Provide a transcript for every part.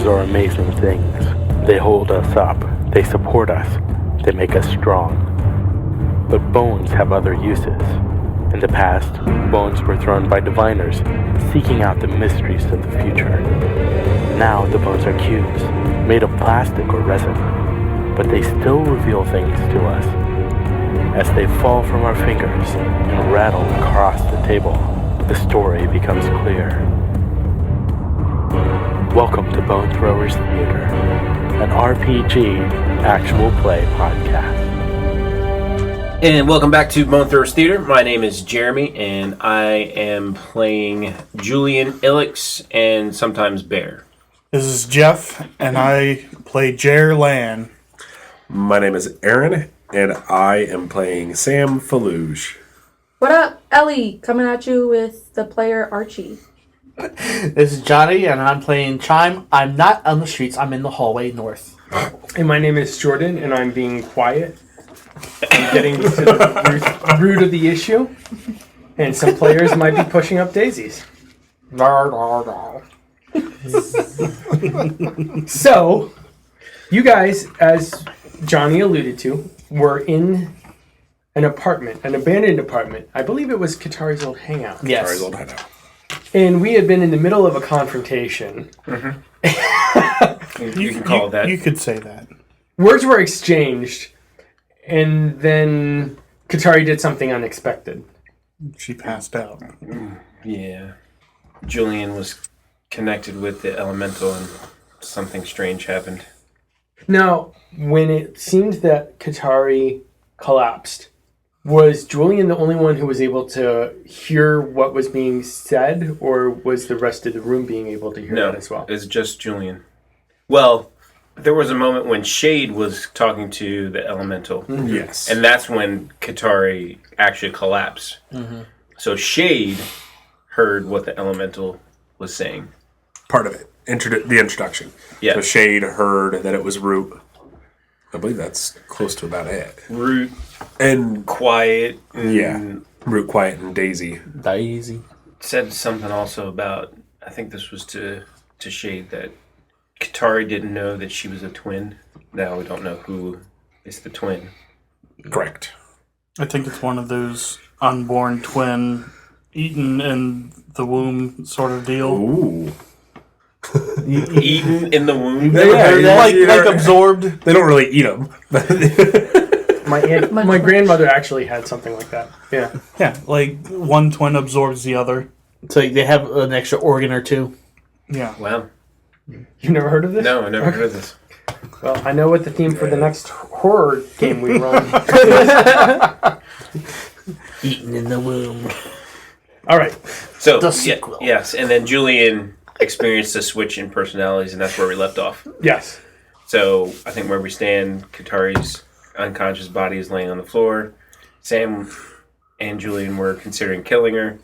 are amazing things. They hold us up, they support us, they make us strong. But bones have other uses. In the past, bones were thrown by diviners, seeking out the mysteries of the future. Now the bones are cubes, made of plastic or resin, but they still reveal things to us. As they fall from our fingers and rattle across the table, the story becomes clear. Welcome to Bone Throwers Theater, an RPG actual play podcast. And welcome back to Bone Throwers Theater. My name is Jeremy, and I am playing Julian, Illix, and sometimes Bear. This is Jeff, and I play Jerr Lan. My name is Aaron, and I am playing Sam Feluge. What up, Ellie? Coming at you with the player Archi. This is Johnny, and I'm playing Chine. I'm not on the streets, I'm in the hallway north. And my name is Jordan, and I'm being quiet. I'm getting to the root of the issue, and some players might be pushing up daisies. So, you guys, as Johnny alluded to, were in an apartment, an abandoned apartment. I believe it was Katari's old hangout. Yes. Katari's old hangout. And we had been in the middle of a confrontation. You can call it that. You could say that. Words were exchanged, and then Katari did something unexpected. She passed out. Yeah. Julian was connected with the elemental, and something strange happened. Now, when it seemed that Katari collapsed, was Julian the only one who was able to hear what was being said, or was the rest of the room being able to hear that as well? It's just Julian. Well, there was a moment when Shade was talking to the elemental. Mm-hmm. Yes. And that's when Katari actually collapsed. Mm-hmm. So Shade heard what the elemental was saying. Part of it. The introduction. Yeah. So Shade heard that it was Root. I believe that's close to about it. Root And quiet. yeah. Root, Quiet, and Daisy. Daisy. Said something also about, I think this was to Shade, that Katari didn't know that she was a twin. Now we don't know who is the twin. Correct. I think it's one of those unborn twin, eaten in the womb sort of deal. Ooh. Eaten in the womb. Like absorbed. They don't really eat them. My grandmother actually had something like that. Yeah. Yeah, like one twin absorbs the other. So they have an extra organ or two. Yeah. Wow. You never heard of this? No, I never heard of this. Well, I know what the theme for the next horror game we run. Eaten in the womb. All right. So, The sequel. yes, and then Julian experienced a switch in personalities, and that's where we left off. Yes. So, I think where we stand, Katari's unconscious body is laying on the floor. Sam and Julian were considering killing her,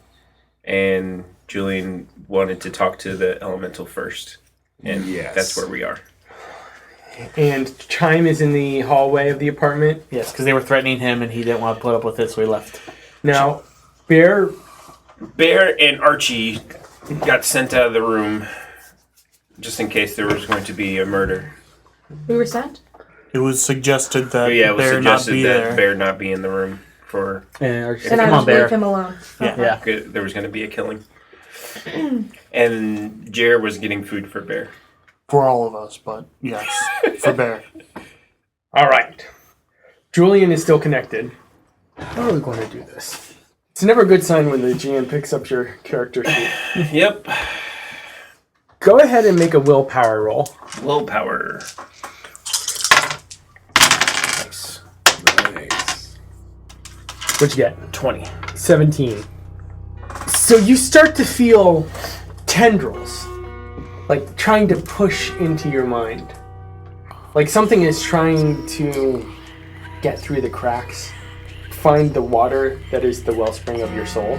and Julian wanted to talk to the elemental first. And Yes. that's where we are. And Chime is in the hallway of the apartment. Yes, because they were threatening him and he didn't want to put up with it, so he left. Now, Bear, And Archie got sent out of the room just in case there was going to be a murder. We were sent? It was suggested that Yeah, it was Bear not suggested be that there. Bear not be in the room for... And Archie said, And I come on, just Bear. leave him alone. Yeah. There was going to be a killing. And Jerr was getting food for Bear. For all of us, but yes, for Bear. all right. Julian is still connected. How are we going to do this? It's never a good sign when the GM picks up your character sheet. Yep. Go ahead and make a willpower roll. Willpower. Nice. Nice. What'd you get? 20. 17. So you start to feel tendrils, like trying to push into your mind. Like something is trying to get through the cracks, find the water that is the wellspring of your soul.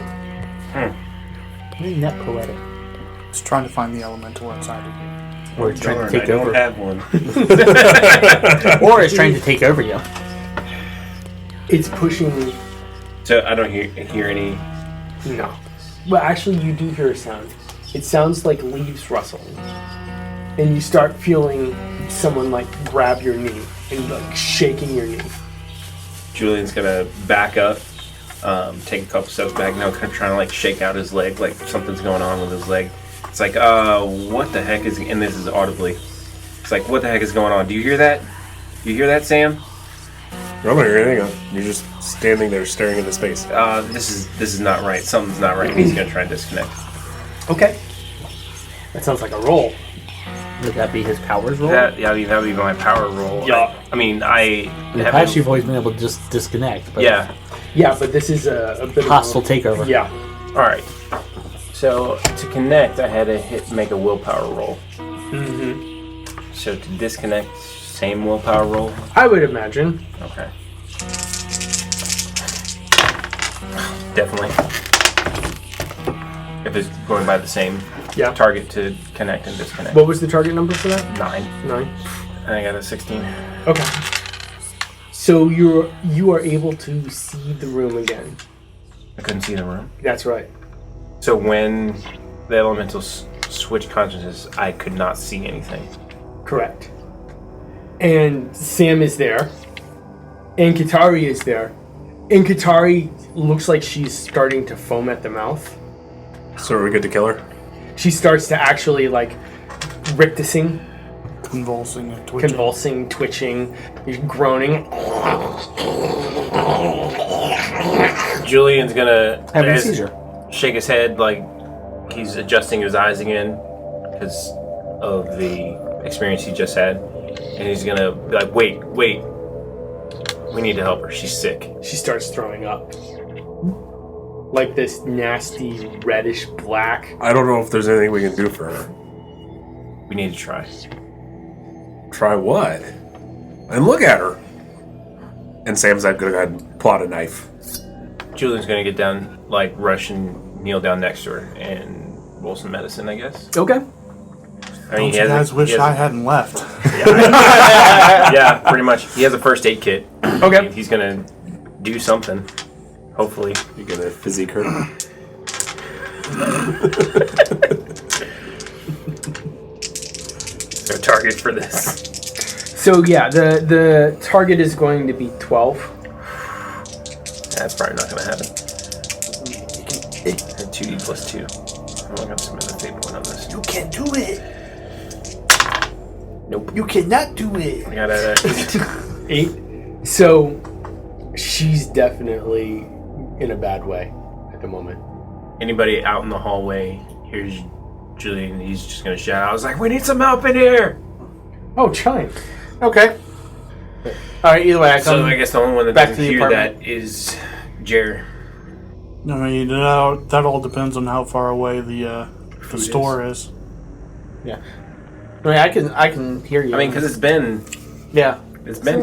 Isn't that poetic? It's trying to find the elemental outside of you. Or it's trying Darn, to take I over. don't have one. Or it's trying to take over you. It's pushing. So I don't hear any... No. Well, actually, you do hear a sound. It sounds like leaves rustling. and you start feeling someone like grab your knee and like shaking your knee. Julian's gonna back up, take a couple steps back, now kind of trying to like shake out his leg, like something's going on with his leg. It's like, what the heck is, and this is audibly, it's like, what the heck is going on? Do you hear that? You hear that, Sam? I don't hear anything. You're just standing there staring into space. This is not right. Something's not right. He's gonna try and disconnect. Okay. That sounds like a roll. Would that be his powers roll? That would be my power roll. Yeah. I mean, In the past, you've always been able to just disconnect. But yeah. Yeah, but this is a bit hostile of takeover. Yeah. All right. So to connect, I had to make a willpower roll. Mm-hmm. So to disconnect, same willpower roll. I would imagine. Okay. Definitely. If it's going by the same target to connect and disconnect. What was the target number for that? 9. 9. And I got a 16. Okay. So you are able to see the room again. I couldn't see the room. That's right. So when the elementals switched consciousness, I could not see anything. Correct. And Sam is there. And Katari is there. And Katari looks like she's starting to foam at the mouth. So are we good to kill her? She starts to actually like rictusing, Convulsing and twitching. convulsing, twitching, groaning. Julian's gonna Having a seizure. shake his head like he's adjusting his eyes again because of the experience he just had. And he's gonna be like, wait. We need to help her. She's sick. She starts throwing up. Like this nasty reddish black. I don't know if there's anything we can do for her. We need to try. Try what? And look at her. And Sam's like, gonna go ahead and pull out a knife. Julian's gonna get down, like rush and kneel down next to her and roll some medicine, I guess. Okay. I mean, Don't you guys wish I hadn't left? Yeah, pretty much. He has a first aid kit. Okay. He's gonna do something. Hopefully. You're gonna physique her. No target for this. So yeah, the target is going to be 12. That's probably not gonna happen. 2d plus 2. I'm gonna submit a fate point on this. You can't do it. Nope. You cannot do it. I got a 8. So she's definitely in a bad way at the moment. Anybody out in the hallway hears Julian, he's just gonna shout. I was like, we need some help in here. Oh, Chine. Okay. All right. Either way, I come. So I guess the only one that back doesn't to the hear apartment. that is Jerr. I mean, that all depends on how far away the store is. Yeah. I mean, I can hear you. I mean, because it's been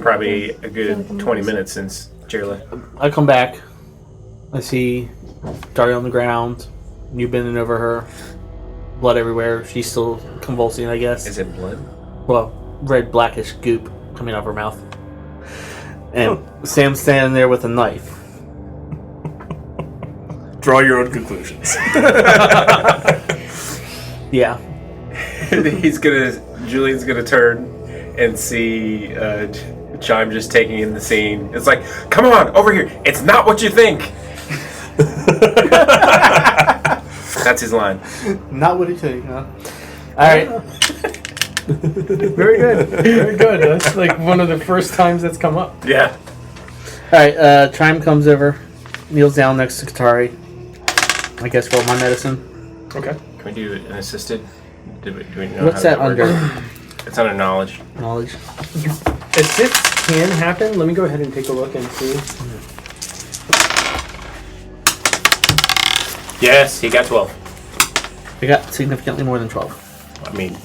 probably a good 20 minutes since Jerr left. I come back. I see Daria on the ground. You bending over her. Blood everywhere. She's still convulsing, I guess. Is it blood? Well, red blackish goop coming out of her mouth. And Sam's standing there with a knife. Draw your own conclusions. Yeah. Julian's gonna turn and see Chime just taking in the scene. It's like, come on, over here. It's not what you think. That's his line. Not what he said, huh? Alright. Very good. Very good. That's like one of the first times that's come up. Yeah. Alright, Chime comes over, kneels down next to Katari. I guess roll my medicine. Okay. Can we do an assisted? Do we know What's how that under? works? It's under knowledge. Knowledge. Assists can happen. Let me go ahead and take a look and see. Yes, he got 12. I got significantly more than 12. I mean,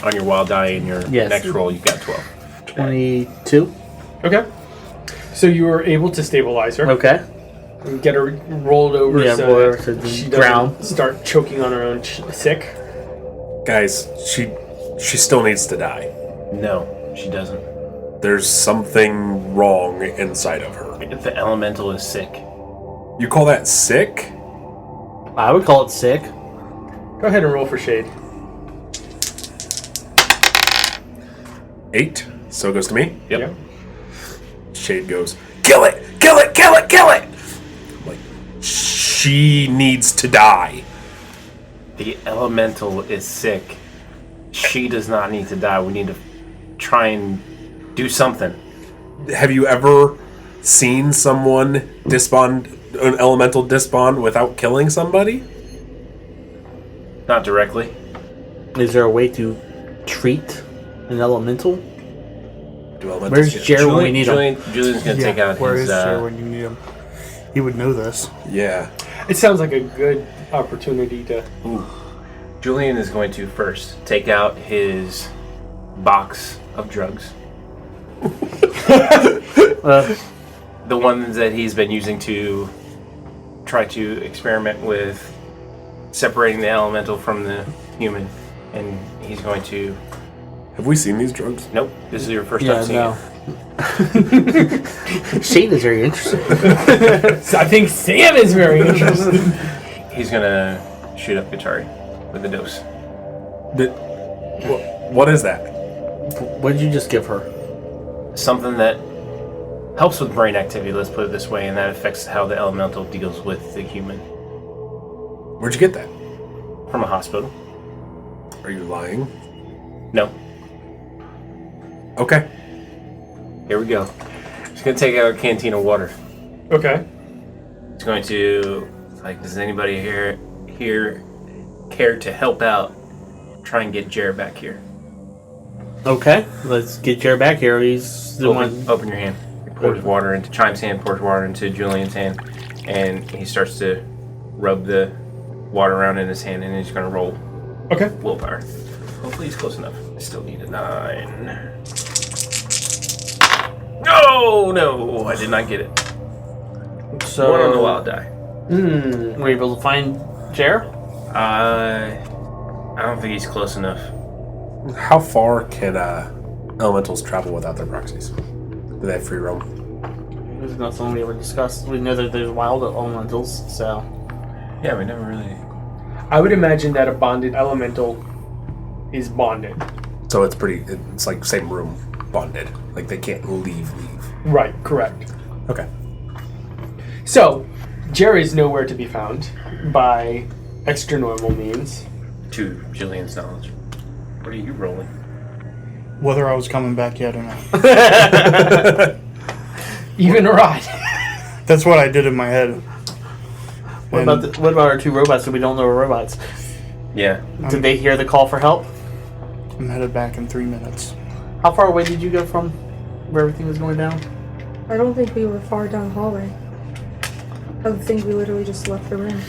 on your wild die in your Yes. next roll, you got 12. 22. Okay. So you were able to stabilize her. Okay. And get her rolled over Yeah, so roll her that to the she ground. doesn't start choking on her own sick. Guys, she still needs to die. No, she doesn't. There's something wrong inside of her. The elemental is sick. You call that sick? I would call it sick. Go ahead and roll for shade. 8. So it goes to me. Yep. Shade goes, kill it! Kill it! Kill it! Kill it! I'm like, she needs to die. The elemental is sick. She does not need to die. We need to try and do something. Have you ever seen someone an elemental despawn without killing somebody? Not directly. Is there a way to treat an elemental? Do elementals Where's get- Jerr when we need him? Julian's going to take out Where his... is Jerr when you need him? He would know this. Yeah. It sounds like a good opportunity to. Julian is going to first take out his box of drugs. The ones that he's been using to try to experiment with separating the elemental from the human. And he's going to... Have we seen these drugs? Nope, this is your first time seeing no. it. Shade is very interesting. I think Sam is very interested. He's going to shoot up Guitari with the dose. What is that? What did you just give her? Something that helps with brain activity, let's put it this way, and that affects how the elemental deals with the human. Where'd you get that? From a hospital. Are you lying? No. Okay. Here we go. He's going to take out a canteen of water. Okay. He's going to, like, does anybody here care to help out? Try and get Jerr back here. Okay, let's get Jerr back here. He's the one. Open your hand. He pours water into Chime's hand, pours water into Julian's hand, and he starts to rub the water around in his hand, and he's going to roll Okay. willpower. Hopefully he's close enough. I still need a 9. No, I did not get it. So, 1 on the wild die. Were you able to find Jerr? I don't think he's close enough. How far can elementals travel without their proxies? Do they have free roam? This is not something we ever discussed. We know that there's wild elementals, so. Yeah, we never really... I would imagine that a bonded elemental is bonded. So it's like same room bonded. Like they can't leave. Right, correct. Okay. So, Jerry is nowhere to be found by extra normal means. To Julian's knowledge. What are you rolling? Whether I was coming back yet or not. Even right. That's what I did in my head. What about our 2 robots that we don't know are robots? Yeah. Did they hear the call for help? I'm headed back in 3 minutes. How far away did you go from where everything was going down? I don't think we were far down the hallway. I think we literally just left the room.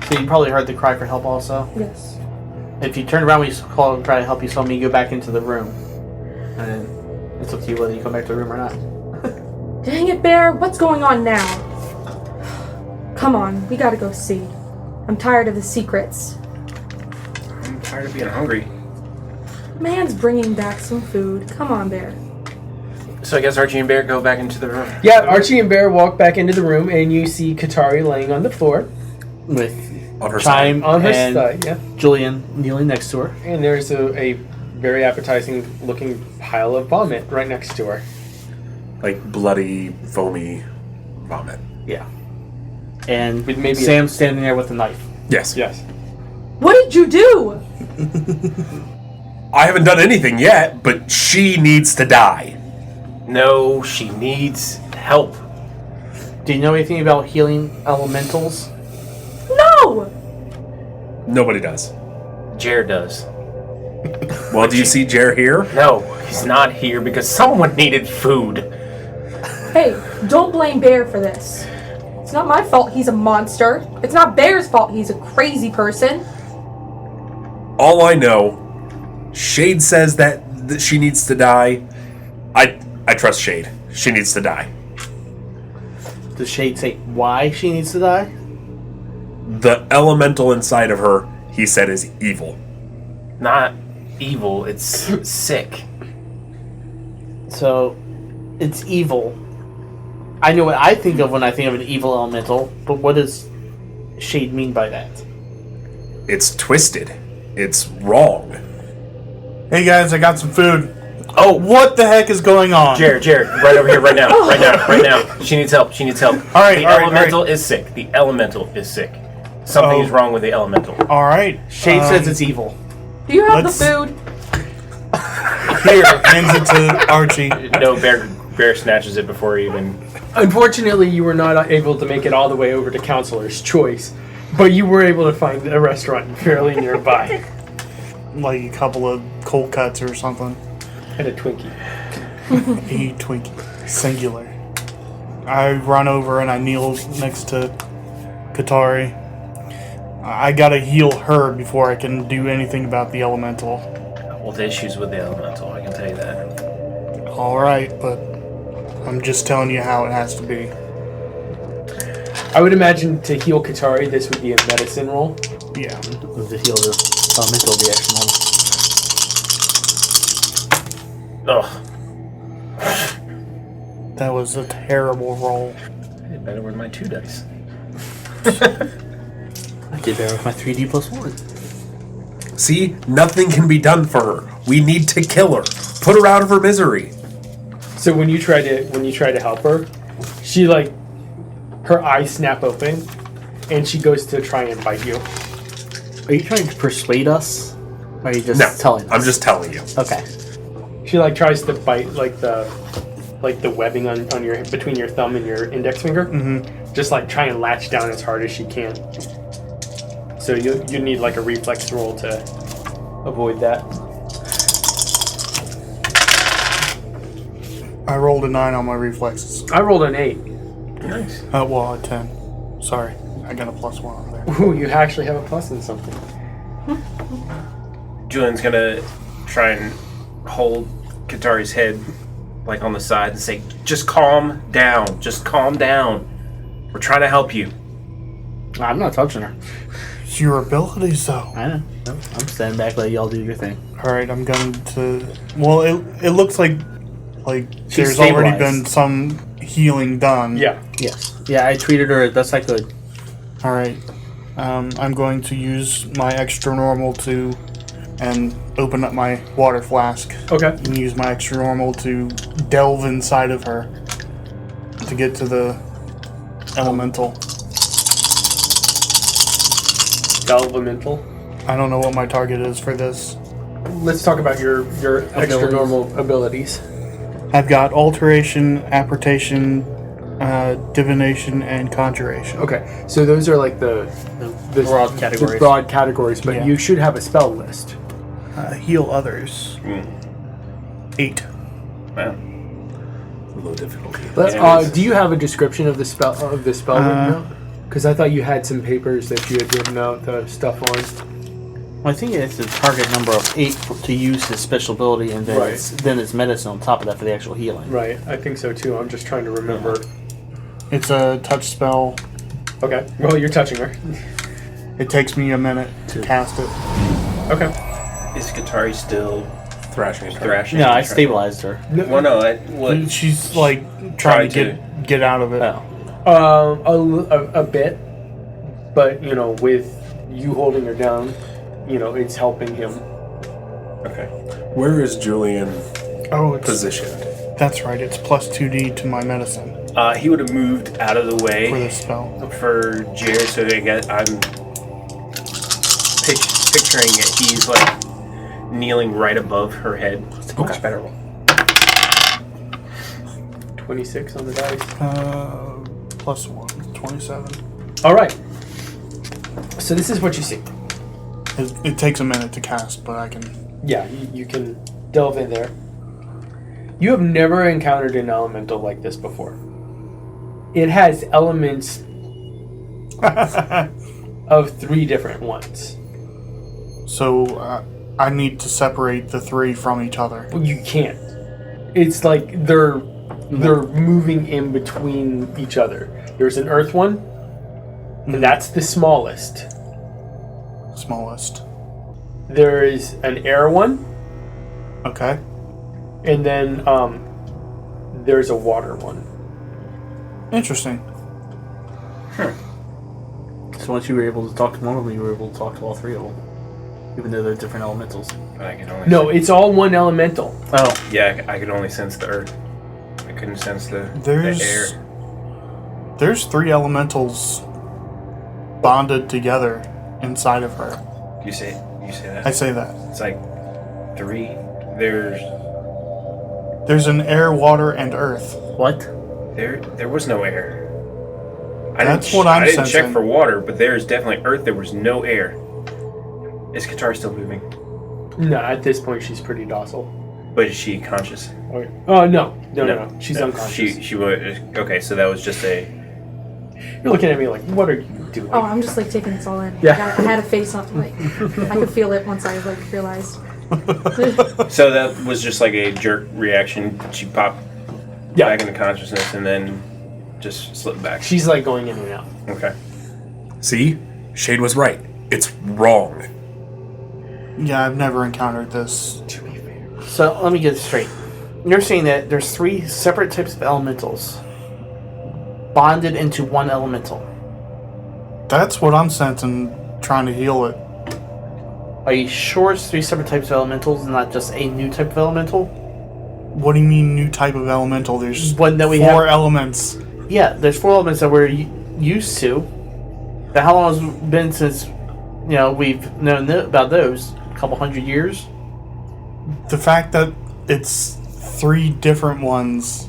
So you probably heard the cry for help also. Yes. If you turned around when you called and tried to help, you saw me go back into the room. And then it's up to you whether you come back to the room or not. Dang it, Bear. What's going on now? Come on. We gotta go see. I'm tired of the secrets. I'm tired of being hungry. Man's bringing back some food. Come on, Bear. So I guess Archie and Bear go back into the room. Yeah, Archie and Bear walk back into the room, and you see Katari laying on the floor With On her Chime on her and side. Yeah, Julian kneeling next to her. and there's a very appetizing-looking pile of vomit right next to her. like bloody, foamy vomit. Yeah. And With maybe Sam's standing there with a knife. Yes. Yes. What did you do? I haven't done anything yet, but she needs to die. No, she needs help. Do you know anything about healing elementals? No! Nobody does. Jerr does. Well, do you see Jerr here? No, he's not here because someone needed food. Hey, don't blame Bear for this. It's not my fault he's a monster. It's not Bear's fault he's a crazy person. All I know, Shade says that she needs to die. I trust Shade. She needs to die. Does Shade say why she needs to die? The elemental inside of her, he said, is evil. Not evil, it's sick. So, it's evil. I know what I think of when I think of an evil elemental, but what does Shade mean by that? It's twisted. It's wrong. Hey guys, I got some food. Oh, what the heck is going on? Jared, right over here, right now. She needs help. All right, the all right, elemental all right. is sick. The elemental is sick. Something is wrong with the elemental. All right. Shade says it's evil. Do you have Let's- the food? Here, hands it to Archie. No, Bear snatches it before he even. Unfortunately, you were not able to make it all the way over to Counselor's Choice, but you were able to find a restaurant fairly nearby. Like a couple of cold cuts or something. And a Twinkie. A Twinkie. Singular. I run over and I kneel next to Katari. I gotta heal her before I can do anything about the elemental. Well, the issues with the elemental, I can tell you that. Alright, but I'm just telling you how it has to be. I would imagine to heal Katari, this would be a medicine roll. Yeah. To heal the mental reaction. Ugh. That was a terrible roll. I did better with my 2 dice. I did better with my 3D plus 1. See, nothing can be done for her. We need to kill her. Put her out of her misery. So when you try to help her, she her eyes snap open, and she goes to try and bite you. Are you trying to persuade us? Or are you just No, telling us? I'm just telling you. Okay. She tries to bite the webbing on your between your thumb and your index finger. Mm-hmm. Just try and latch down as hard as she can. So you need a reflex roll to avoid that. I rolled a 9 on my reflexes. I rolled an 8. Nice. Well, a 10. Sorry. I got a +1 over there. Ooh, you actually have a plus in something. Julian's gonna try and hold Katari's head on the side and say, just calm down. We're trying to help you. I'm not touching her. It's your abilities, though. I know. No, I'm standing back, let y'all do your thing. Alright, I'm going to... Well, it looks like She's there's already stabilized. been some healing done. Yeah. Yes. Yeah, I treated her as best I could. Alright. I'm going to use my extra normal and open up my water flask. Okay. And use my extra normal to delve inside of her to get to the elemental. Elemental. I don't know what my target is for this. Let's talk about your extra Abilities. normal abilities. I've got alteration, apportation, divination, and conjuration. Okay, so those are the broad categories. The broad categories, but Yeah. you should have a spell list. Heal others. 8. Wow. Low difficulty. Do you have a description of the spell written out? Because I thought you had some papers that you had written out the stuff on. Well, I think it's a target number of 8 to use his special ability, and then Right. then it's medicine on top of that for the actual healing. Right, I think so too. I'm just trying to remember. It's a touch spell. Okay, well you're touching her. It takes me a minute to cast it. Okay. Is Katari still Thrashing. thrashing? No, I stabilized her. Well, no, She's trying to get out of it. Oh. A bit, but with you holding her down, it's helping him. Okay. Where is Julian Oh, it's, positioned? that's right. It's +2d to my medicine He would have moved out of the for way this spell. for Jerry, so I'm picturing it. He's kneeling right above her head. Okay. Better roll. 26 on the dice. +1, 27. All right. So this is what you see. It takes a minute to cast, but I can. Yeah, you can delve in there. You have never encountered an elemental like this before. It has elements of 3 different ones. So I need to separate the 3 from each other. You can't. It's they're moving in between each other. There's an earth one, and that's the smallest. Smallest. There is an air one, Okay. and then there's a water one. Interesting. So once you were able to talk to one of them, you were able to talk to all 3 of them. even though they're different elementals. But I can only No, it's all one elemental. Oh, yeah, I could only sense the earth. I couldn't sense the There's air. there's 3 elementals bonded together inside of her. You say that? I say that. It's like 3. There's an air, water, and earth. what? There was no air. That's what I'm I didn't check sensing. for water, but there's definitely earth. There was no air. Is Katara still moving? No, at this point she's pretty docile. But is she conscious? Okay. Oh no. She's unconscious. She was okay. So that was just a. You're looking at me like, what are you doing? Oh, I'm just like taking this all in. Yeah. I had a face on, like, I could feel it once I like realized. So that was just like a jerk reaction. She popped back into consciousness and then just slipped back. She's like going in and out. Okay. See? Shade was right. It's wrong. Yeah, I've never encountered this. So let me get it straight. You're saying that there's 3 separate types of elementals bonded into one elemental. That's what I'm sensing, trying to heal it. Are you sure it's 3 separate types of elementals and not just a new type of elemental? What do you mean, new type of elemental? There's One that we 4 have. elements. Yeah, there's 4 elements that we're used to. But how long has it been since we've known about those? A couple hundred years. The fact that it's 3 different ones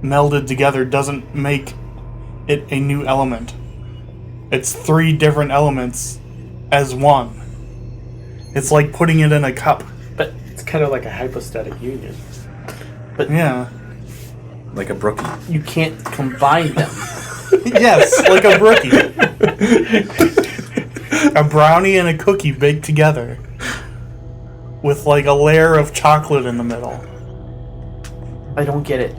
melded together doesn't make it a new element. It's 3 different elements as one. It's like putting it in a cup. But it's kind of like a hypostatic union. Yeah. Like a brookie. You can't combine them. Yes, like a brookie. A brownie and a cookie baked together. With like a layer of chocolate in the middle. I don't get it.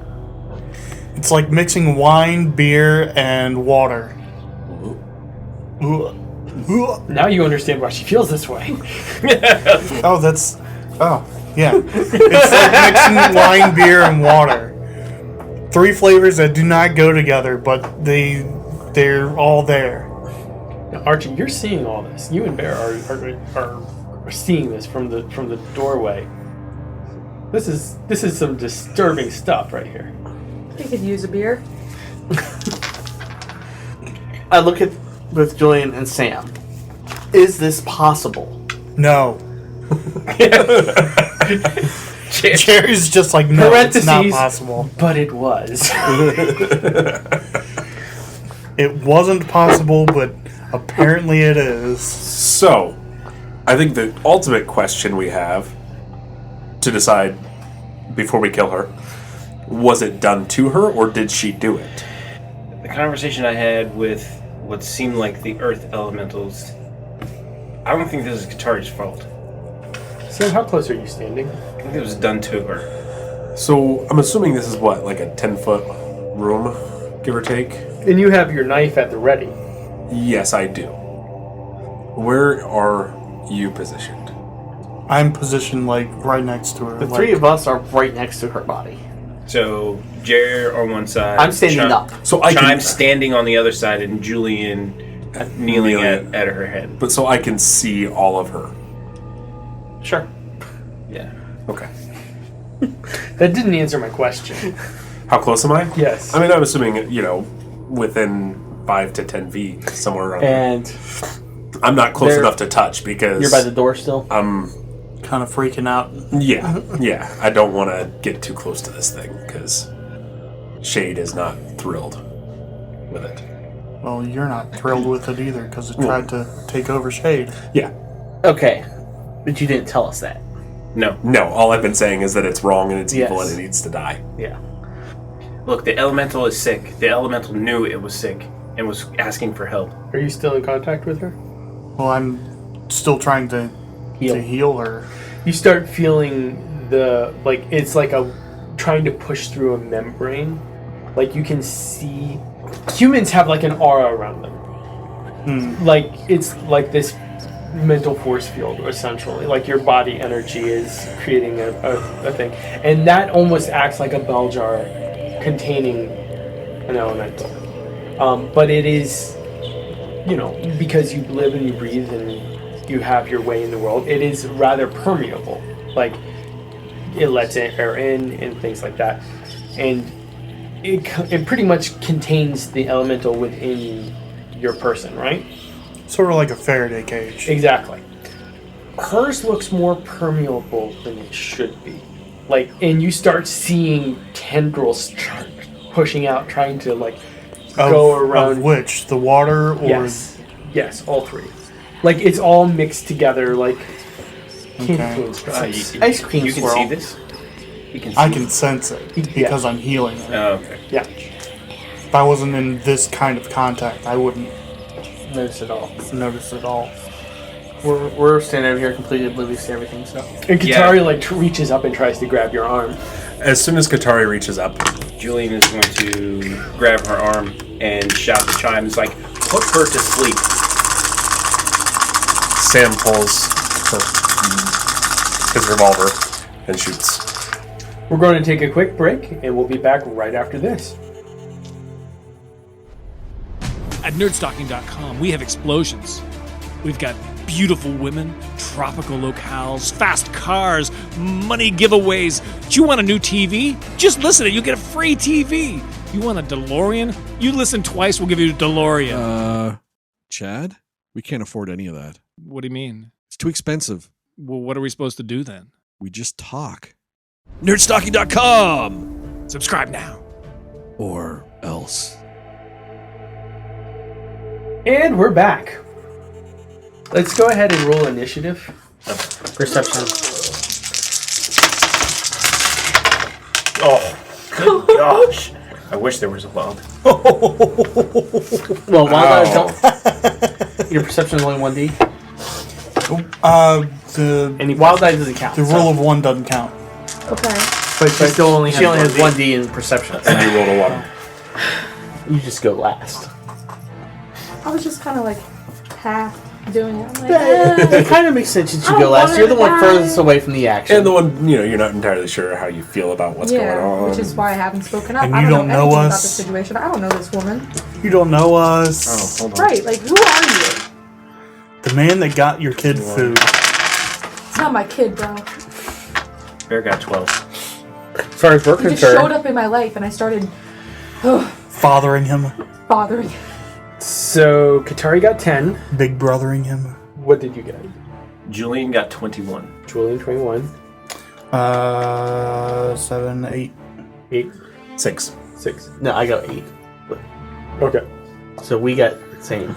It's like mixing wine, beer, and water. Now you understand why she feels this way. Oh, that's... Oh, yeah. It's like mixing wine, beer, and water. 3 flavors that do not go together, but they're all there. Now, Archie, you're seeing all this. You and Bear are seeing this from the doorway. This is some disturbing stuff right here. We could use a beer. I look at with Julian and Sam. Is this possible? No. Jerry's just like, no, it's not Parentheses. possible. But it was. It wasn't possible, but apparently it is. So, I think the ultimate question we have to decide before we kill her, was it done to her or did she do it? The conversation I had with what seemed like the earth elementals, I don't think this is Katari's fault. Sam, how close are you standing? I think it was done to her. So, I'm assuming this is what, like a 10-foot room, give or take? And you have your knife at the ready. Yes, I do. Where are you positioned? I'm positioned like right next to her. The like, 3 of us are right next to her body. So Jerry on one side. I'm standing up. So I I'm can, standing on the other side, and Julian kneeling at her head. but so I can see all of her. Sure. Yeah. Okay. That didn't answer my question. How close am I? Yes. I mean, I'm assuming, within 5 to 10 feet, somewhere around there. And I'm not close there- enough to touch because you're by the door still? I'm kind of freaking out. yeah. I don't want to get too close to this thing because Shade is not thrilled with it. Well, you're not thrilled with it either because it tried to take over Shade. Yeah. Okay. But you didn't tell us that. No. No, all I've been saying is that it's wrong and it's evil Yes. and it needs to die. Yeah. Look, the elemental is sick. The elemental knew it was sick and was asking for help. Are you still in contact with her? Well, I'm still trying to heal her. You start feeling it's like trying to push through a membrane. Like you can see humans have like an aura around them. Like it's like this mental force field essentially. Like your body energy is creating a thing. And that almost acts like a bell jar containing an elemental. But it is, because you live and you breathe and you have your way in the world. It is rather permeable. Like, it lets air in and things like that. And it pretty much contains the elemental within your person, right? Sort of like a Faraday cage. Exactly. Hers looks more permeable than it should be. Like, and you start seeing tendrils pushing out, trying to, like, go around. Of which? The water or... Yes, all three. Like, it's all mixed together, like... Okay. Ice cream You swirl. can see this? You can see I can sense it because I'm healing it. Oh, okay. Yeah. If I wasn't in this kind of contact, I wouldn't Notice it all. notice it all. We're standing over here completely oblivious to everything, so. And Katari, like, reaches up and tries to grab your arm. As soon as Katari reaches up, Julian is going to grab her arm and shout to Chime. It's like, put her to sleep. Sam pulls his revolver and shoots. We're going to take a quick break, and we'll be back right after this. At nerdstalking.com, we have explosions. We've got beautiful women, tropical locales, fast cars, money giveaways. Do you want a new TV? Just listen to it. You'll get a free TV. You want a DeLorean? You listen twice, we'll give you a DeLorean. Chad? We can't afford any of that. What do you mean? It's too expensive. Well, what are we supposed to do then? We just talk. Nerdstalking.com! Subscribe now. Or else. And we're back. Let's go ahead and roll initiative. Perception. Oh, good gosh. I wish there was a wild. Well, wild eyes don't. Your perception is only 1d. The Wild eyes doesn't count. the rule of one doesn't count. Okay. But she still only has 1D. 1d in perception. And you rolled a 1. You just go last. I was just kind of like half doing it. I'm like, It kind of makes sense that you I go last. wanted You're the to one die. furthest away from the action. And the one, you're not entirely sure how you feel about what's going on. which is why I haven't spoken up. And I you don't don't know anything about us. this situation. I don't know this woman. You don't know us. Oh, hold on. Right, like, who are you? The man that got your kid food. It's not my kid, bro. Bear got 12. As far as we're He just showed concerned, up in my life, and I started Fathering him. bothering. So, Katari got 10. Big brothering him. What did you get? Julian got 21. Julian, 21. 7, 8. 8. 6. 6. no, I got 8. Okay. So we got the same.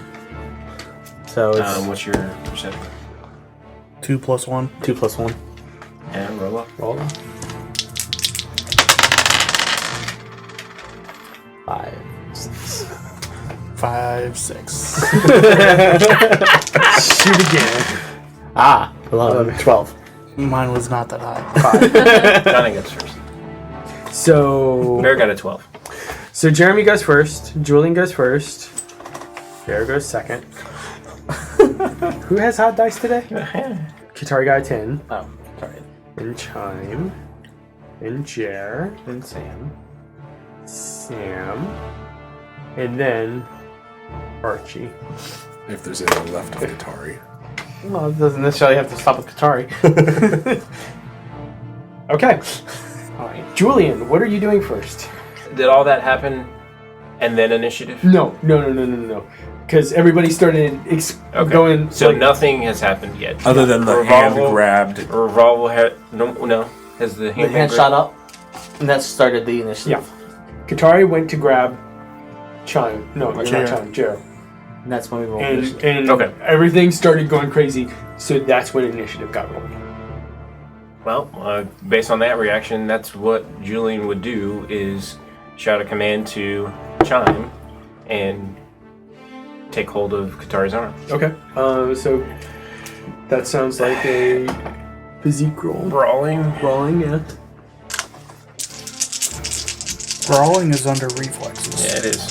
So it's What's your percent? 2 plus 1. 2 plus 1. And roll up. Roll. 5, 6. 5, 6. Shoot again. 11, 12. Mine was not that high. Johnny gets first. So, Bear got a 12. so Jeremy goes first. Julian goes first. Bear goes second. Who has hot dice today? Katari got a 10. Oh, sorry. And Chime. And Jerr. And Sam. Sam. And then Archie. If there's anything left of Katari. Well, it doesn't necessarily have to stop with Katari. Okay. All right. Julian, what are you doing first? Did all that happen and then initiative? No. Because everybody started going. So like, nothing has happened yet. Other than the hand grabbed. Revolver had no. Has the The hand, hand been shot up, and that started the initiative. Yeah. Katari went to grab Chime. No, you're Jerr. not Chime. Jerr. And that's when we rolled And, initiative. and Okay. everything started going crazy. So that's when initiative got rolling. Well, based on that reaction, that's what Julian would do: is shout a command to Chime and take hold of Katari's arm. Okay. So that sounds like a physique roll. Brawling. Rolling, yeah. Brawling is under reflexes. Yeah, it is.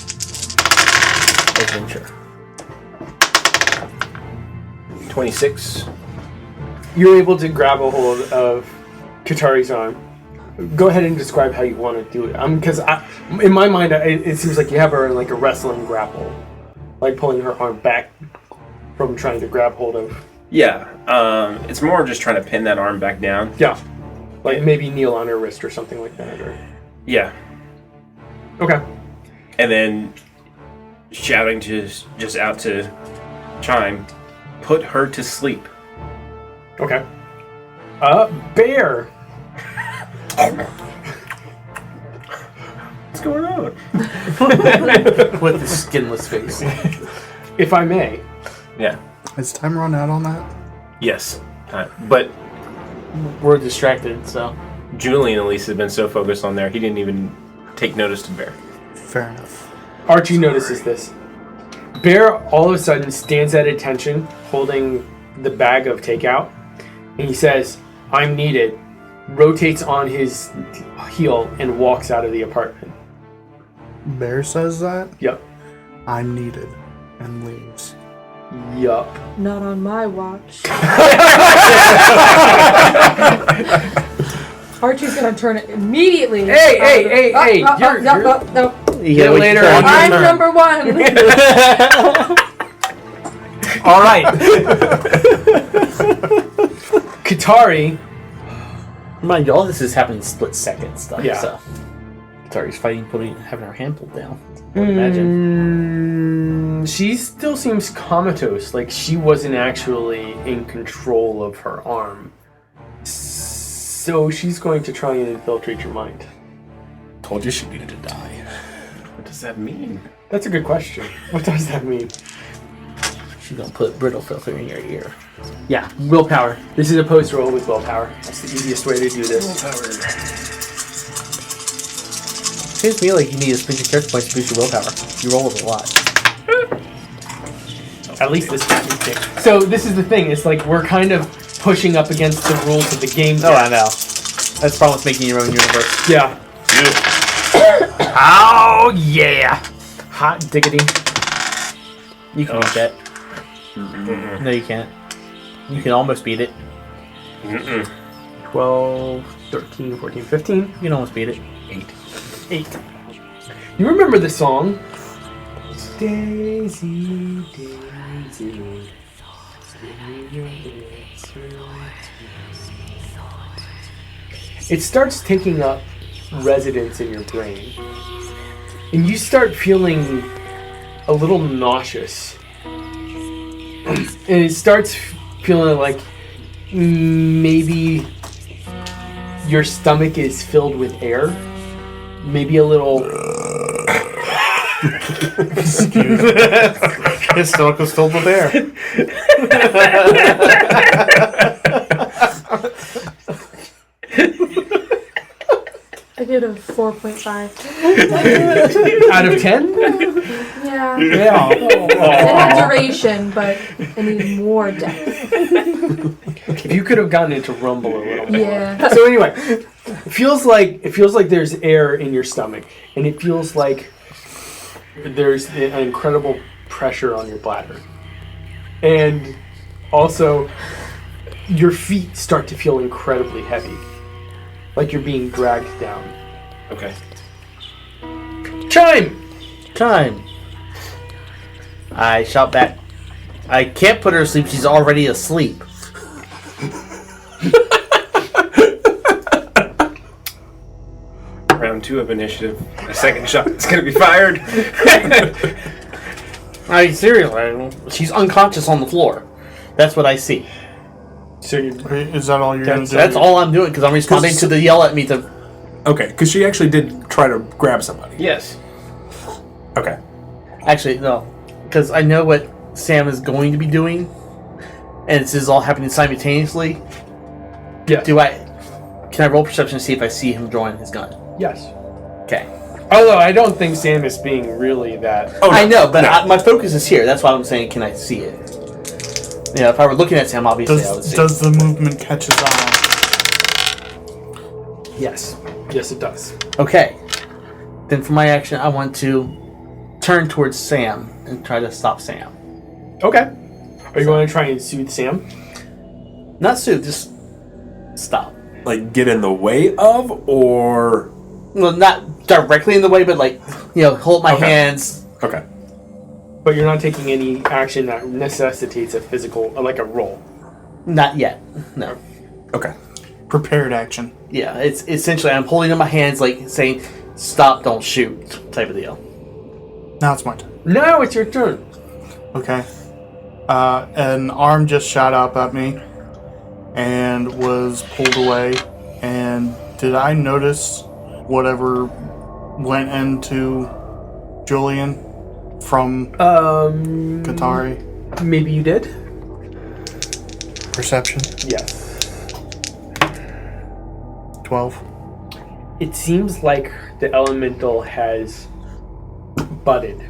Adventure. 26. You're able to grab a hold of Katari's arm. Go ahead and describe how you want to do it. Because in my mind, it seems like you have her in like a wrestling grapple, like pulling her arm back from trying to grab hold of Yeah. It's more just trying to pin that arm back down. Yeah. Like maybe kneel on her wrist or something like that. Or... Yeah. Okay. And then shouting just out to Chine, put her to sleep. Okay. Bear. What's going on? With his skinless face. If I may. Yeah. Has time run out on that? Yes. But We're distracted, so. Julian at least has been so focused on there, he didn't even take notice to Bear. Fair enough. Archie notices this. Bear all of a sudden stands at attention, holding the bag of takeout, and he says, "I'm needed," rotates on his heel, and walks out of the apartment. Bear says that? Yep. I'm needed. And leaves. Yup. Not on my watch. Archie's gonna turn it immediately. Hey! You're- No. Yeah, later. I'm number one. All right. Katari. Mind you, all this is happening split second stuff, Yeah. so. Sorry, he's fighting, having her hand pulled down. I would imagine. She still seems comatose, like she wasn't actually in control of her arm. So she's going to try and infiltrate your mind. Told you she needed to die. What does that mean? That's a good question. What does that mean? She's gonna put brittle filter in your ear. Yeah, willpower. This is a post roll with willpower. That's the easiest way to do this. Seems to me like you need to spend your character points to boost your willpower. You roll a lot. At least this time. So this is the thing. It's like we're kind of pushing up against the rules of the game. Oh, I know. That's the problem with making your own universe. Yeah. Oh yeah! Hot diggity. You can beat that. No, you can't. You can almost beat it. 12, 13, 14, 15. You can almost beat it. 8. You remember the song? Daisy, Daisy. It starts taking up residence in your brain. And you start feeling a little nauseous. And it starts feeling like maybe your stomach is filled with air. Maybe a little. His stomach was filled with air. I give it a 4.5. Out of 10? Yeah. Yeah. It had duration, but it needed more depth. If you could have gotten it to rumble a little more. Yeah. So anyway, it feels like there's air in your stomach, and it feels like there's an incredible pressure on your bladder, and also your feet start to feel incredibly heavy, like you're being dragged down. Okay. Chime! I shout back. I can't put her to sleep. She's already asleep. Round 2 of initiative. A second shot is going to be fired. Seriously, she's unconscious on the floor. That's what I see. So you Is that all you're going to do? That's all I'm doing because I'm responding to the yell at me to. Okay, because she actually did try to grab somebody. Yes. Okay. Actually, no. Because I know what Sam is going to be doing. And this is all happening simultaneously. Yeah. Can I roll perception to see if I see him drawing his gun? Yes. Okay. Although I don't think Sam is being really that. Oh, no, I know, but my focus is here. That's why I'm saying, can I see it? Yeah, if I were looking at Sam, obviously I would see. Does the movement catch his eye? Yes. Yes, it does. Okay. Then for my action, I want to turn towards Sam and try to stop Sam. Okay. Are you going to try and soothe Sam? Not soothe, just stop. Like, get in the way of, or... Well, not directly in the way, but hold my hands. Okay. But you're not taking any action that necessitates a physical, like a roll. Not yet. No. Okay. Prepared action. Yeah, it's essentially I'm holding in my hands like saying, "Stop! Don't shoot!" type of deal. Now it's my turn. No, it's your turn. Okay. An arm just shot up at me and was pulled away. And did I notice whatever went into Julian from Qatari? Maybe you did? Perception? Yes. 12. It seems like the elemental has budded.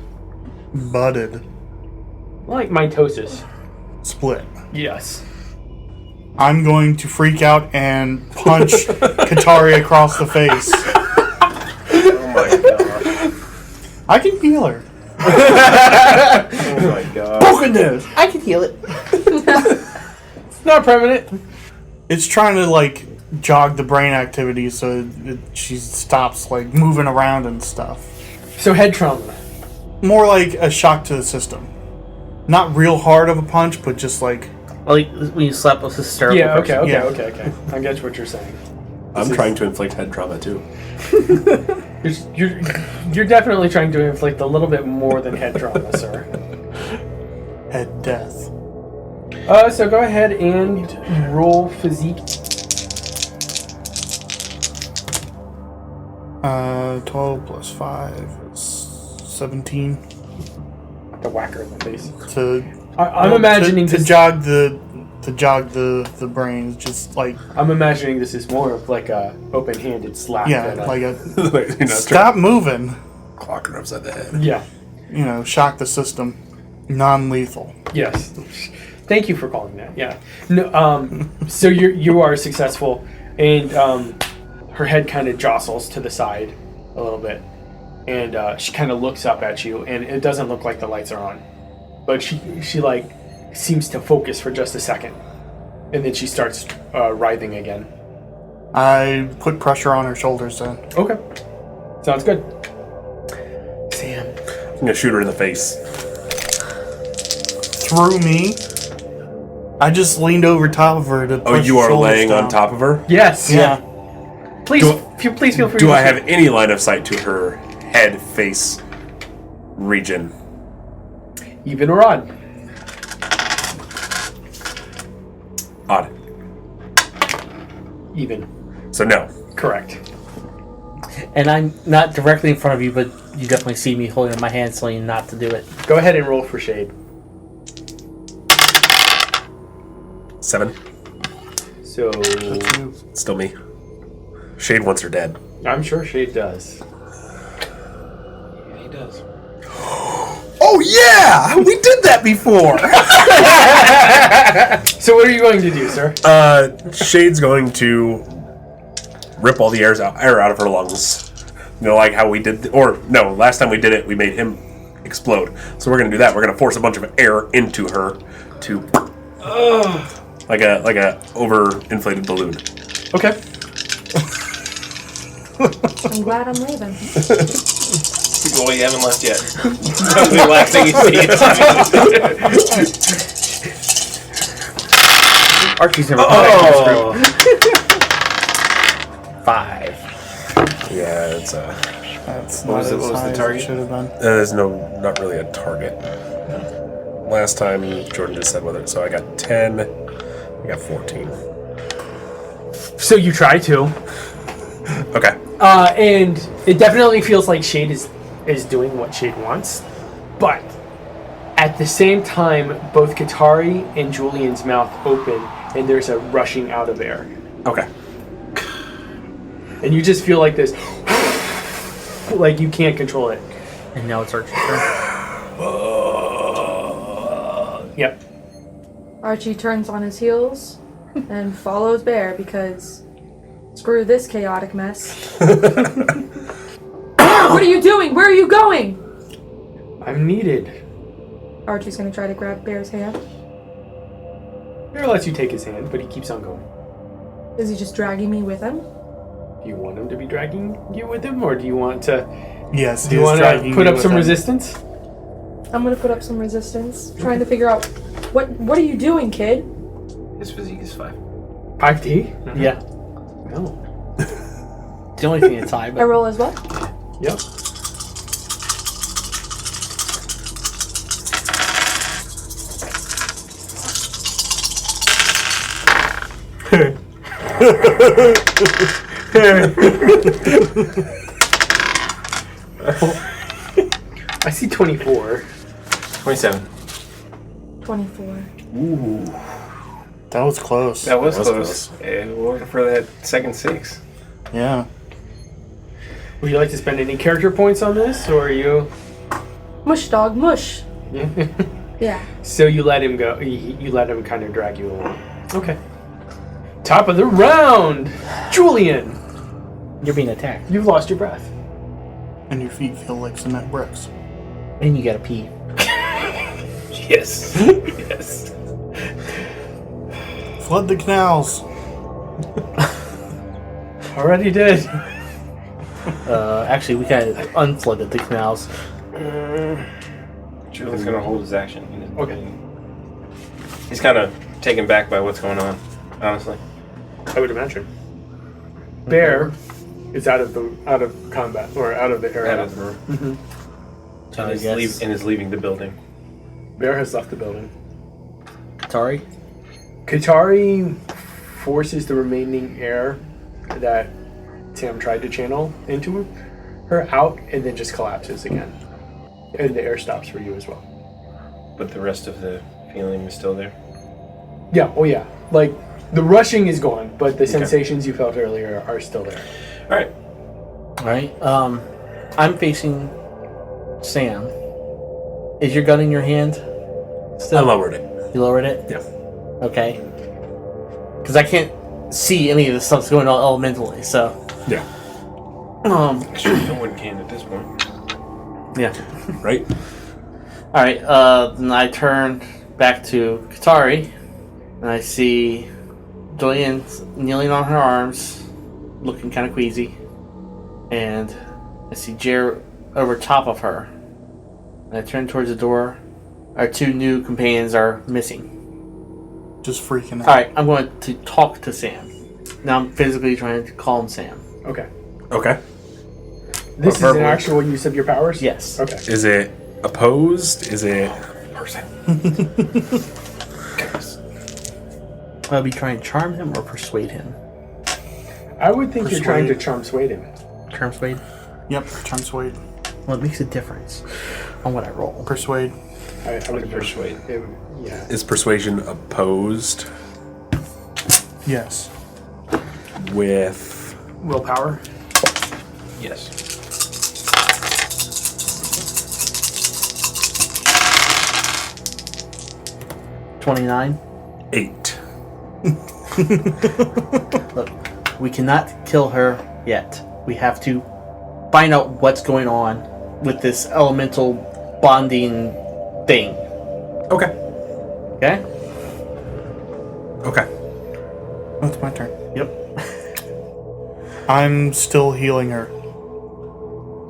Budded. Like mitosis. Split. Yes. I'm going to freak out and punch Qatari across the face. Oh my god. I can heal her. Oh my god. Broken nose. I can heal it. It's not permanent. It's trying to, like, jog the brain activity so she stops, like, moving around and stuff. So head trauma. More like a shock to the system. Not real hard of a punch, but just like... Like when you slap a hysterical Yeah, okay, person. okay. I get what you're saying. I'm trying to inflict head trauma too. You're definitely trying to inflict a little bit more than head trauma, sir. Head death. So go ahead and roll physique. 12 plus 5 is 17. The whacker in the face. I'm imagining to this. jog the brain. Just like I'm imagining this is more of like a open-handed slap. yeah, than like a You're not stop moving. clocking her upside the head. Yeah. You know, shock the system. Non-lethal. Yes. Thank you for calling that. Yeah. No. So you are successful, and her head kind of jostles to the side a little bit, and she kind of looks up at you, and it doesn't look like the lights are on, but she like seems to focus for just a second, and then she starts writhing again. I put pressure on her shoulders then. Okay. Sounds good. Sam. I'm gonna shoot her in the face. Through me. I just leaned over top of her to push Oh, you her are shoulders laying down. on top of her? Yes. Yeah. Please feel free. Do to I have any line of sight to her head, face region? even or odd? Odd. Even. So no. Correct. And I'm not directly in front of you, but you definitely see me holding my hand telling you not to do it. Go ahead and roll for shade. 7. So Still me. Shade wants her dead. I'm sure Shade does. He does. Oh yeah! We did that before! So what are you going to do, sir? Shade's going to rip all the air out of her lungs. You know, like how we did, last time we did it, we made him explode. So we're gonna do that. We're gonna force a bunch of air into her to, like a overinflated balloon. Okay. I'm glad I'm leaving. Well, you haven't left yet. That's the last thing you see. Archie's never Oh. 5. Yeah, it's That's What not was as it- what was the high as it target? should have been. there's not really a target. Last time Jordan just said whether, so I got 10, I got 14. So you try to. Okay. And it definitely feels like Shade is doing what Shade wants. But at the same time, both Qatari and Julian's mouth open and there's a rushing out of air. Okay. And you just feel like this, like you can't control it. And now it's Archie's turn. Yep. Archie turns on his heels and follows Bear because screw this chaotic mess. Bear, what are you doing? Where are you going? I'm needed. Archie's gonna try to grab Bear's hand. Bear lets you take his hand, but he keeps on going. Is he just dragging me with him? Do you want him to be dragging you with him, or do you want to? Yes. Do you want to put up some resistance? I'm gonna put up some resistance, trying to figure out what are you doing, kid? His physique is 5. 5D? Yeah. No. The only thing that's high, I but roll as well. Yep. I see 24. 27. 24. Ooh. That was close. That was That was close. We're looking for that second 6. Yeah. Would you like to spend any character points on this, or are you? Mush, dog, mush. Yeah. So you let him go. You let him kind of drag you along. Okay. Top of the round, Julian. you're being attacked. You've lost your breath. And your feet feel like cement bricks. And you gotta pee. Yes. Yes. Flood the canals. Already did. Actually, we kind of unflooded the canals. Julian's gonna hold his action. He doesn't- Okay. He's kind of taken back by what's going on, honestly. I would imagine. Bear is out of combat or out of the area. Out of the room. So I And guess is leaving the building. Bear has left the building. Katari. Katari forces the remaining air that Sam tried to channel into her out and then just collapses again. And the air stops for you as well. But the rest of the feeling is still there. Yeah, oh yeah. Like, the rushing is gone, but the sensations you felt earlier are still there. Alright. Alright, I'm facing Sam. Is your gun in your hand? I lowered it. You lowered it? Yeah. Okay. Because I can't see any of the stuff's going on elementally, so. Yeah. Sure, no one can at this point. Yeah. Right? Alright, then I turn back to Katari, and I see Julian kneeling on her arms, looking kind of queasy, and I see Jerr over top of her. And I turn towards the door. Our 2 new companions are missing. Just freaking out. Alright, I'm going to talk to Sam. Now I'm physically trying to calm Sam. Okay. Okay. This is an verbally. actual use of your powers? Yes. Okay. Is it opposed? Is it Person. I'll be trying to charm him or persuade him. I would think you're trying to Persuade. charm sway him. Charm persuade? Yep, charm persuade. Well, it makes a difference on what I roll. Persuade. I would Persuade. Yeah. is persuasion opposed Yes. with Willpower? Yes. $29. 8? Look, we cannot kill her yet. We have to find out what's going on with this elemental bonding thing. Okay. Okay? Okay. That's my turn. Yep. I'm still healing her.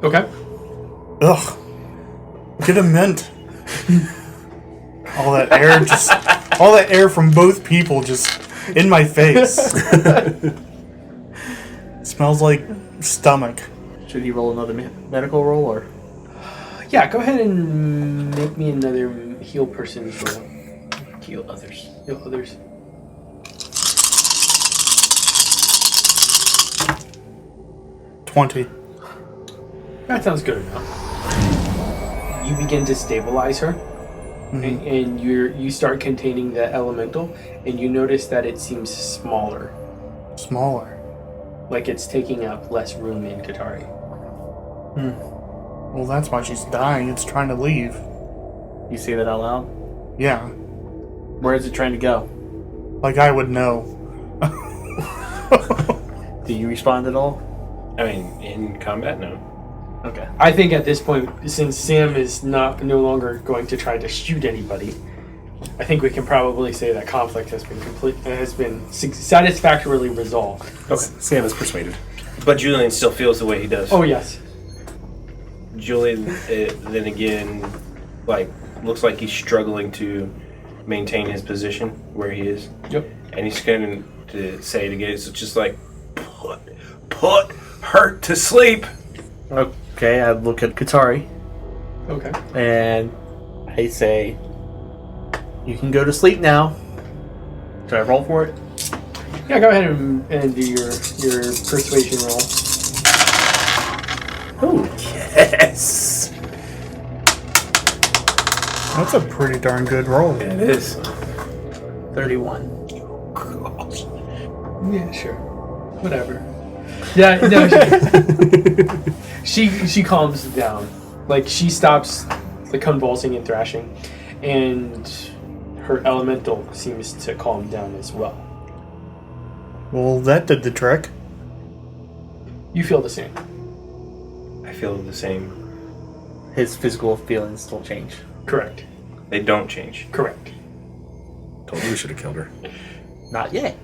Okay. Ugh. Get a mint. All that air all that air from both people just in my face. Smells like stomach. Should he roll another medical roll or? Yeah, go ahead and make me another heal person's roll. Heal others. Heal others. $20. That sounds good enough. You begin to stabilize her, and you start containing the elemental, and you notice that it seems smaller, Smaller. like it's taking up less room in Katari. Well, that's why she's dying. It's trying to leave. You say that out loud? Yeah. Where is it trying to go? Like I would know. Do you respond at all? I mean, in combat, no. Okay. I think at this point, since Sam is no longer going to try to shoot anybody, I think we can probably say that conflict has been satisfactorily resolved. Okay. Sam is persuaded. But Julian still feels the way he does. Oh yes. Julian, then again, like, looks like he's struggling to maintain his position where he is. Yep. And he's going to say it again. So just like, put her to sleep. Okay, I look at Katari Okay. and I say, you can go to sleep now. Should I roll for it? Yeah, go ahead and do your persuasion roll. Oh, yes. That's a pretty darn good roll. It is. 31. Yeah, sure. Whatever. Yeah, no. She calms down. Like, she stops the convulsing and thrashing, and her elemental seems to calm down as well. Well, that did the trick. You feel the same. I feel the same. His physical feelings don't change. Correct. They don't change. Correct. Told you we should have killed her. Not yet.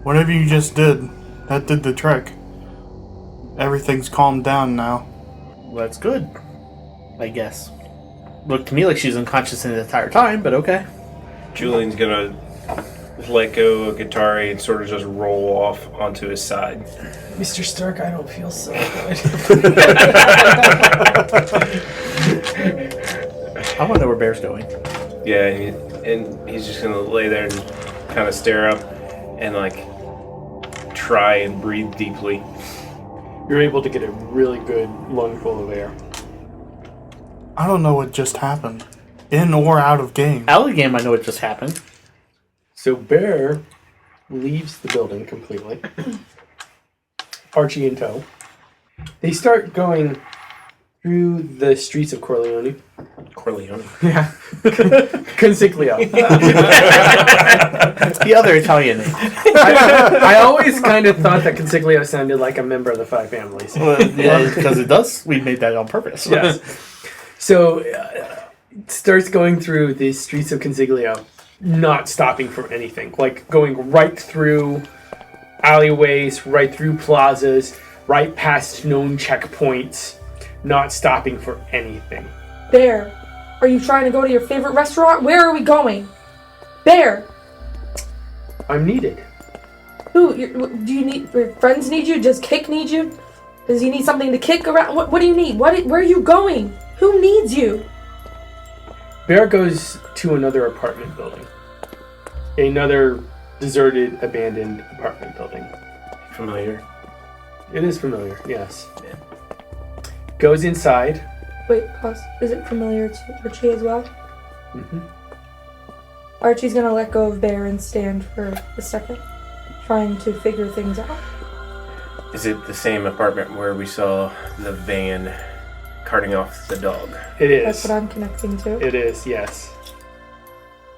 Whatever you just did, that did the trick. Everything's calmed down now. Well, that's good, I guess. Looked to me like she's unconscious the entire time, but okay. Julian's going to let go of Guitari and sort of just roll off onto his side. Mr. Stark, I don't feel so good. I want to know where Bear's going. Yeah, and he's just going to lay there and kind of stare up and, like, try and breathe deeply. You're able to get a really good lungful of air. I don't know what just happened. In or out of game. Out of the game, I know what just happened. So Bear leaves the building completely. Archie in tow. They start going through the streets of Corleone. Corleone. Yeah. Consiglio. The other Italian name. I always kind of thought that Consiglio sounded like a member of the Five Families. Well, yeah, because it does. We made that on purpose. Yes. So it starts going through the streets of Consiglio, not stopping for anything. Like going right through alleyways, right through plazas, right past known checkpoints, not stopping for anything. Bear, are you trying to go to your favorite restaurant? Where are we going? Bear! I'm needed. Who? Do you need... Your friends need you? Does Kick need you? Does he need something to kick around? What do you need? Where are you going? Who needs you? Bear goes to another apartment building. Another deserted, abandoned apartment building. Familiar. It is familiar, yes. Yeah. Goes inside. Wait, pause. Is it familiar to Archie as well? Mm-hmm. Archie's gonna let go of Bear and stand for a second, trying to figure things out. Is it the same apartment where we saw the van carting off the dog? It is. That's what I'm connecting to. It is, yes.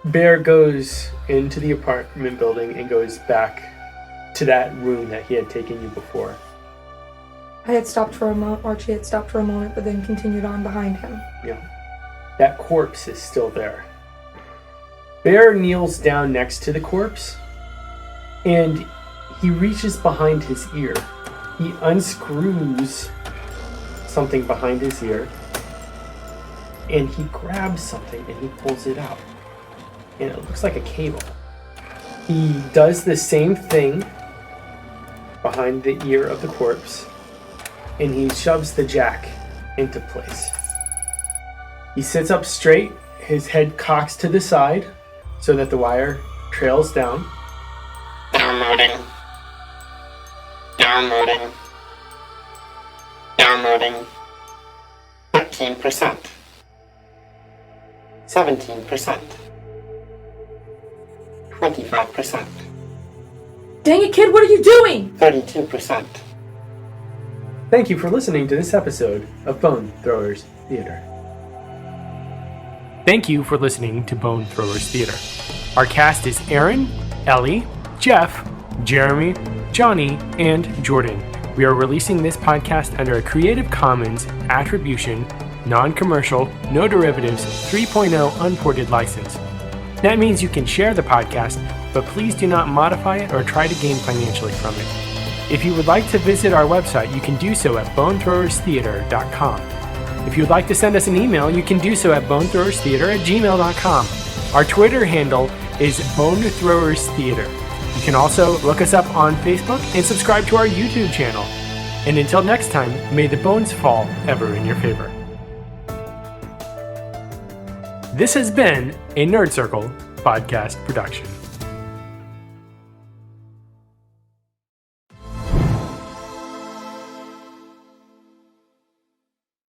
Bear goes into the apartment building and goes back to that room that he had taken you before. I had stopped for a moment. Archie had stopped for a moment, but then continued on behind him. Yeah. That corpse is still there. Bear kneels down next to the corpse, and he reaches behind his ear. He unscrews something behind his ear, and he grabs something and he pulls it out. And it looks like a cable. He does the same thing behind the ear of the corpse, and he shoves the jack into place. He sits up straight, his head cocks to the side so that the wire trails down. Downloading. Downloading. Downloading. 13%. 17%. 25%. Dang it, kid, what are you doing? 32%. Thank you for listening to this episode of Bone Throwers Theater. Thank you for listening to Bone Throwers Theater. Our cast is Aaron, Ellie, Jeff, Jeremy, Johnny, and Jordan. We are releasing this podcast under a Creative Commons Attribution, Non-Commercial, No Derivatives 3.0 Unported license. That means you can share the podcast, but please do not modify it or try to gain financially from it. If you would like to visit our website, you can do so at bonethrowerstheater.com. If you would like to send us an email, you can do so at bonethrowerstheater@gmail.com. Our Twitter handle is bonethrowerstheater. You can also look us up on Facebook and subscribe to our YouTube channel. And until next time, may the bones fall ever in your favor. This has been a Nerd Circle podcast production.